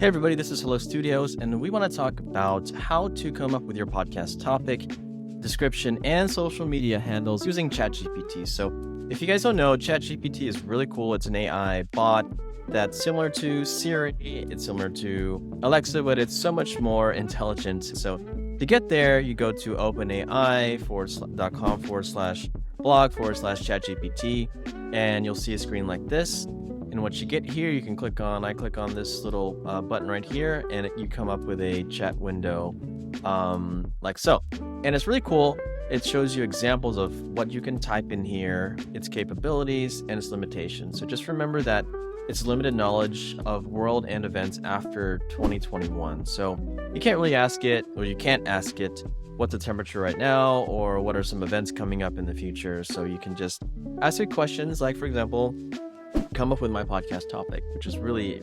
Hey everybody, this is Hello Studios, and we want to talk about how to come up with your podcast topic, description, and social media handles using ChatGPT. So if you guys don't know, ChatGPT is really cool. It's an AI bot that's similar to Siri, it's similar to Alexa, but it's so much more intelligent. So to get there, you go to openai.com/blog/ChatGPT, and you'll see a screen like this. And what you get here, I click on this little button right here, and you come up with a chat window like so. And it's really cool. It shows you examples of what you can type in here, its capabilities, and its limitations. So just remember that it's limited knowledge of world and events after 2021. So you can't really ask it, or you can't ask it, what's the temperature right now, or what are some events coming up in the future. So you can just ask it questions like, for example, come up with my podcast topic, which is really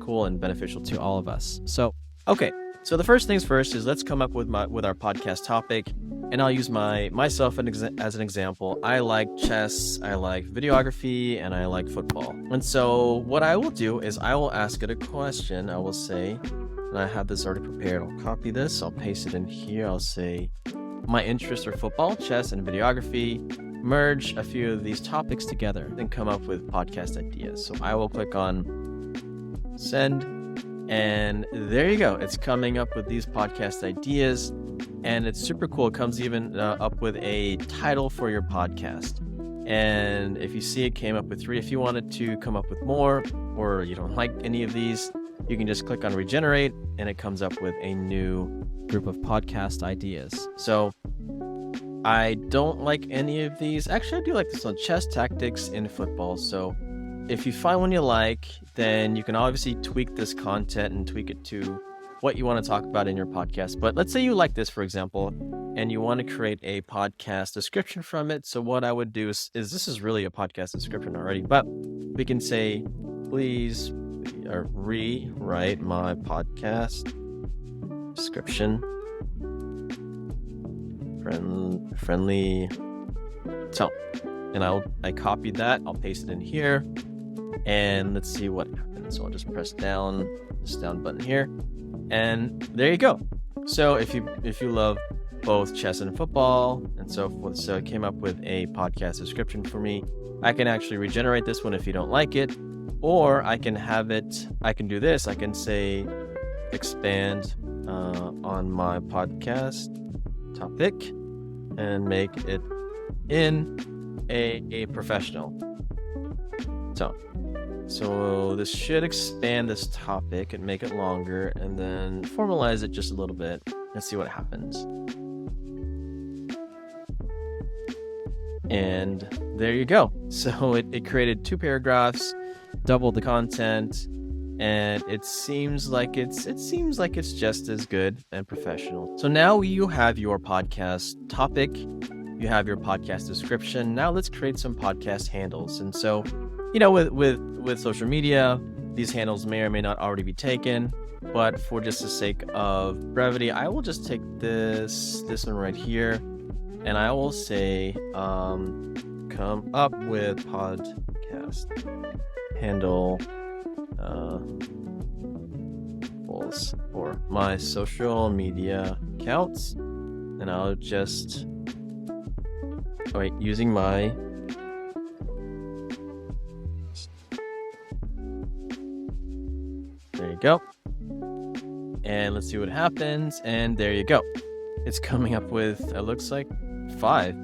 cool and beneficial to all of us. So the first things first is let's come up with our podcast topic, and I'll use myself as an example. I like chess, I like videography, and I like football. And so what I will do is I will ask it a question. I will say, and I have this already prepared, I'll copy this, I'll paste it in here. I'll say my interests are football, chess, and videography. Merge a few of these topics together, then come up with podcast ideas. So I will click on send, and there you go. It's coming up with these podcast ideas, and it's super cool. It comes even up with a title for your podcast. And if you see, it came up with 3. If you wanted to come up with more, or you don't like any of these, you can just click on regenerate, and it comes up with a new group of podcast ideas. So I don't like any of these. Actually, I do like this one, chess, tactics, and football. So if you find one you like, then you can obviously tweak this content and tweak it to what you want to talk about in your podcast. But let's say you like this, for example, and you want to create a podcast description from it. So what I would do is this is really a podcast description already, but we can say, please rewrite my podcast description friendly tone. And I copied that, I'll paste it in here, and let's see what happens. So I'll just press this down button here, and there you go. So if you love both chess and football and so forth, so it came up with a podcast description for me. I can actually regenerate this one if you don't like it, or I can do this, I can say expand on my podcast topic and make it in a professional tone. So this should expand this topic and make it longer, and then formalize it just a little bit. Let's see what happens. And there you go. So it created 2 paragraphs, doubled the content, and it seems like it's just as good and professional. So now you have your podcast topic, you have your podcast description. Now let's create some podcast handles. And so, with social media, these handles may or may not already be taken, but for just the sake of brevity, I will just take this one right here, and I will say, come up with podcast handle for my social media accounts, and I'll just using my there you go, and let's see what happens. And there you go, it's coming up with, it looks like 5: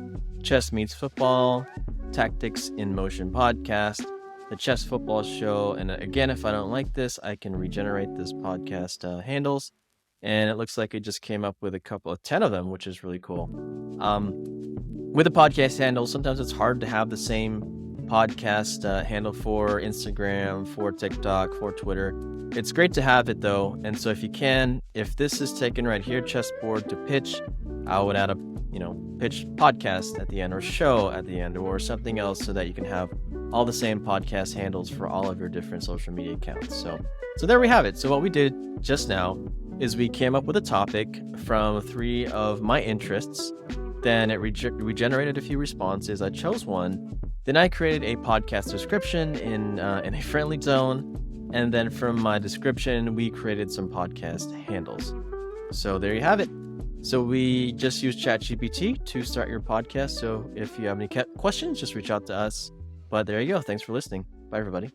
chess meets football, tactics in motion podcast, the chess football show. And again, if I don't like this, I can regenerate this podcast handles, and it looks like it just came up with a couple of 10 of them, which is really cool. With a podcast handle, sometimes it's hard to have the same podcast handle for Instagram, for TikTok, for Twitter. It's great to have it though. And so if this is taken right here, chessboard to pitch, I would add a pitch podcast at the end, or show at the end, or something else, so that you can have all the same podcast handles for all of your different social media accounts. So there we have it. So what we did just now is we came up with a topic from 3 of my interests. Then it regenerated a few responses. I chose one. Then I created a podcast description in a friendly zone. And then from my description, we created some podcast handles. So there you have it. So we just use ChatGPT to start your podcast. So if you have any questions, just reach out to us. But there you go. Thanks for listening. Bye, everybody.